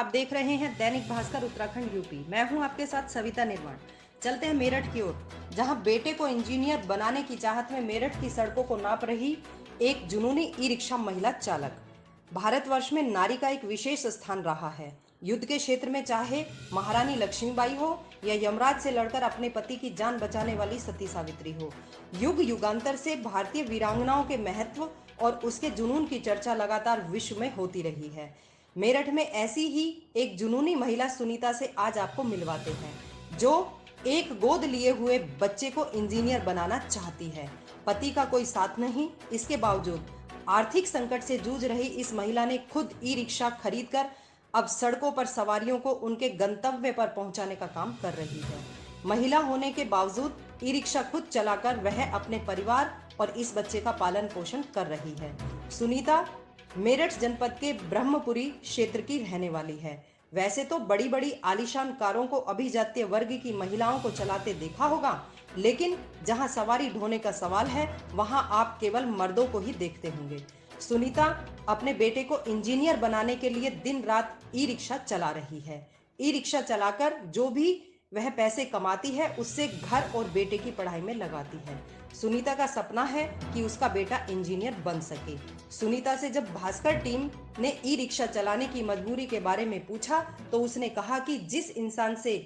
आप देख रहे हैं दैनिक भास्कर उत्तराखंड यूपी। मैं हूं आपके साथ सविता निर्माण। चलते हैं मेरठ की ओर, जहां बेटे को इंजीनियर बनाने की चाहत में मेरठ की सड़कों को नाप रही एक जुनूनी ई रिक्शा महिला चालक। भारतवर्ष में नारी का एक विशेष स्थान रहा है। युद्ध के क्षेत्र में चाहे महारानी लक्ष्मीबाई हो या यमराज से लड़कर अपने पति की जान बचाने वाली सती सावित्री हो, युग युगांतर से भारतीय वीरांगनाओं के महत्व और उसके जुनून की चर्चा लगातार विश्व में होती रही है। मेरठ में ऐसी ही एक जुनूनी महिला सुनीता से आज आपको मिलवाते हैं, जो एक गोद लिए हुए बच्चे को इंजीनियर बनाना चाहती है। पति का कोई साथ नहीं, इसके बावजूद आर्थिक संकट से जूझ रही इस महिला ने खुद ई रिक्शा खरीदकर अब सड़कों पर सवारियों को उनके गंतव्य पर पहुंचाने का काम कर रही है। महिला होने के बावजूद ई रिक्शा खुद चलाकर वह अपने परिवार और इस बच्चे का पालन पोषण कर रही है। सुनीता मेरठ जनपद के ब्रह्मपुरी क्षेत्र की रहने वाली है। वैसे तो बड़ी बड़ी आलीशान कारों को अभिजात्य वर्ग की महिलाओं को चलाते देखा होगा, लेकिन जहां सवारी ढोने का सवाल है वहां आप केवल मर्दों को ही देखते होंगे। सुनीता अपने बेटे को इंजीनियर बनाने के लिए दिन रात ई रिक्शा चला रही है। ई रिक्शा चलाकर जो भी वह पैसे कमाती है उससे घर और बेटे की पढ़ाई में लगाती है। सुनीता का सपना है कि उसका बेटा इंजीनियर बन सके। सुनीता से जब भास्कर टीम ने ई रिक्शा चलाने की मजबूरी के बारे में पूछा तो उसने कहा कि जिस इंसान से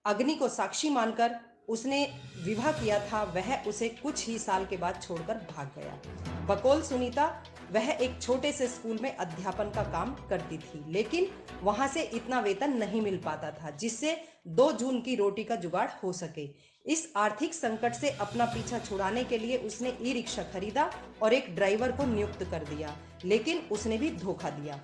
अग्नि को साक्षी मानकर उसने विवाह किया था वह उसे कुछ ही साल के बाद छोड़कर भाग गया। बकौल सुनीता, वह एक छोटे से स्कूल में अध्यापन का काम करती थी, लेकिन वहां से इतना वेतन नहीं मिल पाता था जिससे 2 जून की रोटी का जुगाड़ हो सके। इस आर्थिक संकट से अपना पीछा छुड़ाने के लिए उसने ई रिक्शा खरीदा और एक ड्राइवर को नियुक्त कर दिया, लेकिन उसने भी धोखा दिया।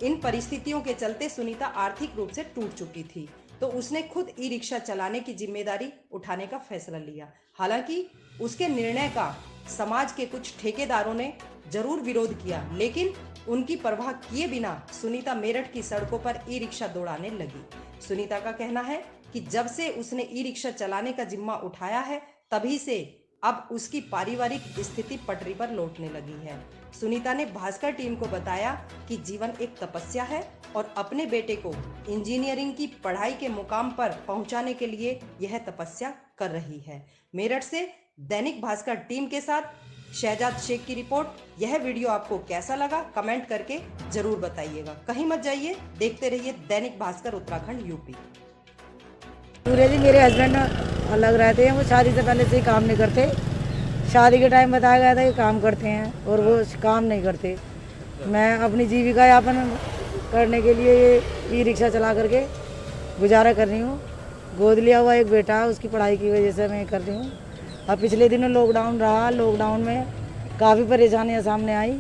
इन परिस्थितियों के चलते सुनीता आर्थिक रूप से टूट चुकी थी, तो उसने खुद ई रिक्शा चलाने की जिम्मेदारी उठाने का फैसला लिया। हालांकि उसके निर्णय का समाज के कुछ ठेकेदारों ने जरूर विरोध किया, लेकिन उनकी परवाह किए बिना सुनीता मेरठ की सड़कों पर ई रिक्शा दौड़ाने लगी। सुनीता का कहना है कि जब से उसने ई रिक्शा चलाने का जिम्मा उठाया है तभी से अब उसकी पारिवारिक स्थिति पटरी पर लौटने लगी है। सुनीता ने भास्कर टीम को बताया कि जीवन एक तपस्या है और अपने बेटे को इंजीनियरिंग की पढ़ाई के मुकाम पर पहुंचाने के लिए यह तपस्या कर रही है। मेरठ से दैनिक भास्कर टीम के साथ शहजाद शेख की रिपोर्ट। यह वीडियो आपको कैसा लगा कमेंट करके जरूर बताइएगा। कहीं मत जाइए, देखते रहिए दैनिक भास्कर उत्तराखंड यूपी। सूर्य जी मेरे हस्बैंड अलग रहते हैं, वो शादी से पहले से ही काम नहीं करते। शादी के टाइम बताया गया था कि काम करते हैं और वो काम नहीं करते। मैं अपनी जीविका यापन करने के लिए ये ई रिक्शा चला करके गुजारा कर रही हूँ। गोद लिया हुआ एक बेटा है, उसकी पढ़ाई की वजह से मैं कर रही हूँ। अब पिछले दिनों लॉकडाउन रहा, लॉकडाउन में काफ़ी परेशानियाँ सामने आई